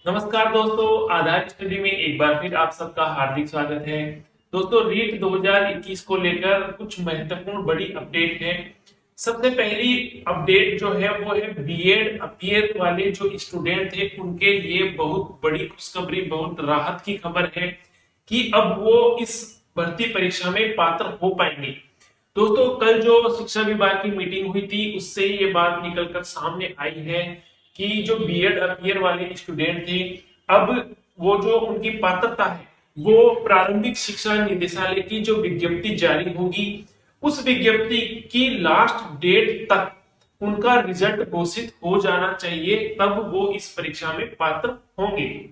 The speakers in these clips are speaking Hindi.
नमस्कार दोस्तों, आधार स्टडी में एक बार फिर आप सबका हार्दिक स्वागत है। दोस्तों, रीट 2021 को लेकर कुछ महत्वपूर्ण बड़ी अपडेट है। सबसे पहली अपडेट जो है वो है बीएड अपीयर वाले जो स्टूडेंट थे उनके लिए बहुत बड़ी खुशखबरी, बहुत राहत की खबर है कि अब वो इस भर्ती परीक्षा में पात्र हो पाएंगे। दोस्तों, कल जो शिक्षा विभाग की मीटिंग हुई थी उससे ये बात निकलकर सामने आई है कि जो बीएड अपीयर वाले स्टूडेंट थे, अब वो जो उनकी पात्रता है वो प्रारंभिक शिक्षा निदेशालय की जो विज्ञप्ति जारी होगी उस विज्ञप्ति की लास्ट डेट तक उनका रिजल्ट घोषित हो जाना चाहिए, तब वो इस परीक्षा में पात्र होंगे।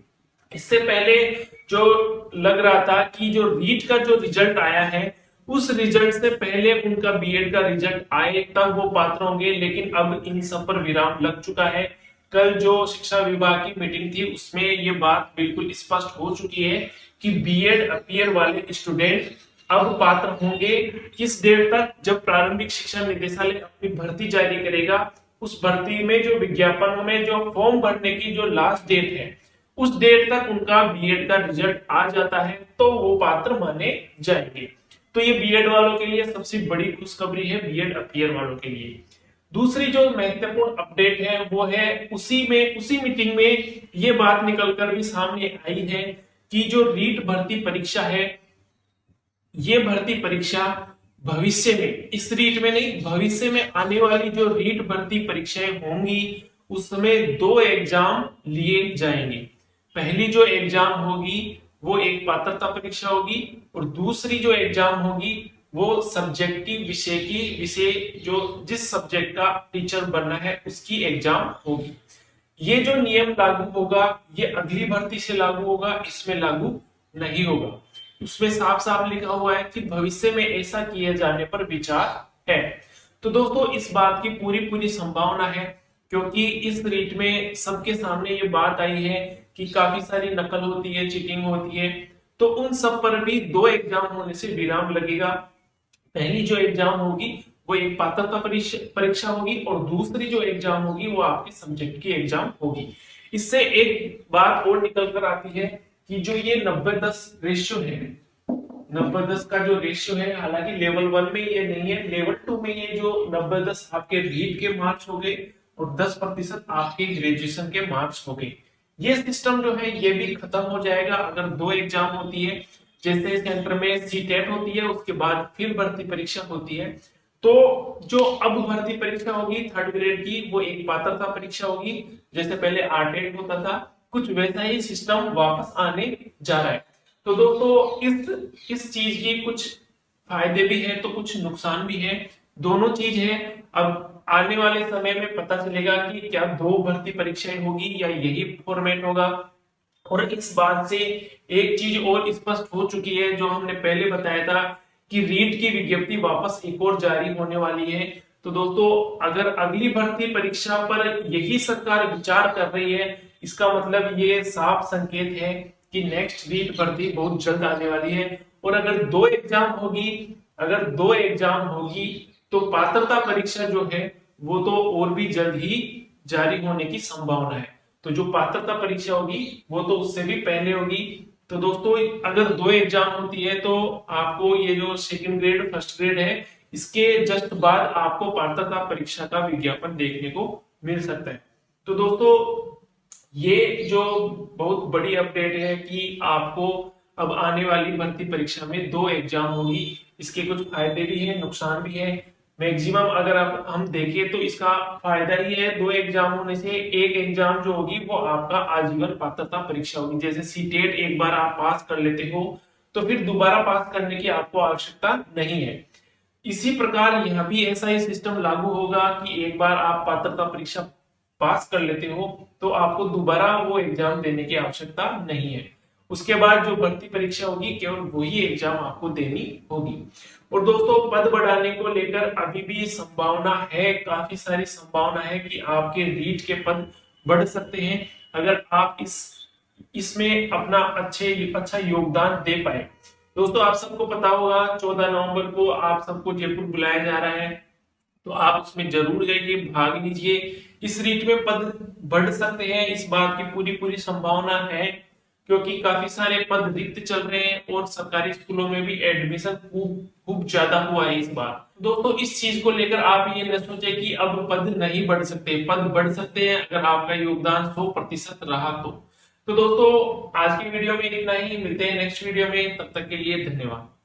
इससे पहले जो लग रहा था कि जो रीट का जो रिजल्ट आया है उस रिजल्ट से पहले उनका बीएड का रिजल्ट आए तब वो पात्र होंगे, लेकिन अब इन सब पर विराम लग चुका है। कल जो शिक्षा विभाग की मीटिंग थी उसमें ये बात बिल्कुल स्पष्ट हो चुकी है कि बीएड अपीयर वाले स्टूडेंट अब पात्र होंगे। किस डेट तक? जब प्रारंभिक शिक्षा निदेशालय अपनी भर्ती जारी करेगा, उस भर्ती में जो विज्ञापन में जो फॉर्म भरने की जो लास्ट डेट है उस डेट तक उनका बीएड का रिजल्ट आ जाता है तो वो पात्र माने जाएंगे। तो ये बीएड वालों के लिए सबसे बड़ी खुशखबरी है, बीएड अपीयर वालों के लिए। दूसरी जो महत्वपूर्ण अपडेट है वो है उसी मीटिंग में ये बात निकलकर भी सामने आई है कि जो रीट भर्ती परीक्षा है, ये भर्ती परीक्षा भविष्य में, इस रीट में नहीं, भविष्य में आने वाली जो रीट भर्ती परीक्षाएं होंगी उसमें दो एग्जाम लिए जाएंगे। पहली जो एग्जाम होगी वो एक पात्रता परीक्षा होगी और दूसरी जो एग्जाम होगी वो सब्जेक्टिव विषय जो जिस सब्जेक्ट का टीचर बनना है उसकी एग्जाम होगी। ये जो नियम लागू होगा ये अगली भर्ती से लागू होगा, इसमें लागू नहीं होगा। उसमें साफ साफ लिखा हुआ है कि भविष्य में ऐसा किए जाने पर विचार है। तो दोस्तों, इस बात की पूरी पूरी संभावना है क्योंकि इस रीट में सबके सामने ये बात आई है कि काफी सारी नकल होती है, चीटिंग होती है, तो उन सब पर भी दो एग्जाम होने से विराम लगेगा। पहली जो एग्जाम होगी वो एक पात्रता परीक्षा होगी और दूसरी जो एग्जाम होगी वो आपके सब्जेक्ट की एग्जाम होगी। इससे एक बात और निकल कर आती है कि जो ये 90-10 रेशियो है, 90-10 का जो रेशियो है, हालांकि लेवल 1 में ये नहीं है, लेवल 2 में ये जो 90-10 आपके रीट के मार्क्स हो गए और 10% आपके ग्रेजुएशन के मार्क्स हो गए। ये सिस्टम जो है ये भी खत्म हो जाएगा अगर दो एग्जाम होती है। जैसे सेंटर में सीटेट होती है उसके बाद फिर भर्ती परीक्षा होती है, तो जो अब भर्ती परीक्षा होगी थर्ड ग्रेड की वो एक पात्रता परीक्षा होगी। जैसे पहले आरटेट होता था, कुछ वैसा ही सिस्टम वापस आने जा रहा है। तो दोस्तों, इस चीज की कुछ फायदे भी है तो कुछ नुकसान भी है, दोनों चीज है। अब आने वाले समय में पता चलेगा कि क्या दो भर्ती परीक्षाएं होगी या यही फॉर्मेट होगा। और इस बात से एक चीज और स्पष्ट हो चुकी है जो हमने पहले बताया था कि रीट की विज्ञप्ति वापस एक और जारी होने वाली है। तो दोस्तों, अगर अगली भर्ती परीक्षा पर यही सरकार विचार कर रही है, इसका मतलब ये साफ संकेत है कि नेक्स्ट रीट भर्ती बहुत जल्द आने वाली है। और अगर दो एग्जाम होगी तो पात्रता परीक्षा जो है वो तो और भी जल्द ही जारी होने की संभावना है। तो जो पात्रता परीक्षा होगी वो तो उससे भी पहले होगी। तो दोस्तों, अगर दो एग्जाम होती है तो आपको ये जो सेकंड ग्रेड फर्स्ट ग्रेड है इसके जस्ट बाद आपको पात्रता परीक्षा का विज्ञापन देखने को मिल सकता है। तो दोस्तों, ये जो बहुत बड़ी अपडेट है कि आपको अब आने वाली भर्ती परीक्षा में दो एग्जाम होगी। इसके कुछ फायदे भी हैं, नुकसान भी है। मैक्सिमम अगर आप हम देखें तो इसका फायदा ही है, दो एग्जाम होने से एक एग्जाम जो होगी वो आपका आजीवन पात्रता परीक्षा होगी। जैसे सीटेट एक बार आप पास कर लेते हो तो फिर दोबारा पास करने की आपको आवश्यकता नहीं है। इसी प्रकार यह भी ऐसा ही सिस्टम लागू होगा कि एक बार आप पात्रता परीक्षा पास कर लेते हो तो आपको दोबारा वो एग्जाम देने की आवश्यकता नहीं है। उसके बाद जो भर्ती परीक्षा होगी केवल वही एग्जाम आपको देनी होगी। और दोस्तों, पद बढ़ाने को लेकर अभी भी संभावना है, काफी सारी संभावना है कि आपके रीट के पद बढ़ सकते हैं अगर आप इसमें अपना अच्छा योगदान दे पाए। दोस्तों, आप सबको पता होगा 14 नवंबर को आप सबको जयपुर बुलाया जा रहा है। तो आप उसमें जरूर जाइए, भाग लीजिए। इस रीट में पद बढ़ सकते हैं, इस बात की पूरी पूरी संभावना है, क्योंकि काफी सारे पद रिक्त चल रहे हैं और सरकारी स्कूलों में भी एडमिशन खूब खूब ज्यादा हुआ है इस बार। दोस्तों इस चीज को लेकर आप ये न सोचे कि अब पद नहीं बढ़ सकते, पद बढ़ सकते हैं अगर आपका योगदान 100% रहा तो। दोस्तों आज की वीडियो में इतना ही, मिलते हैं नेक्स्ट वीडियो में, तब तक के लिए धन्यवाद।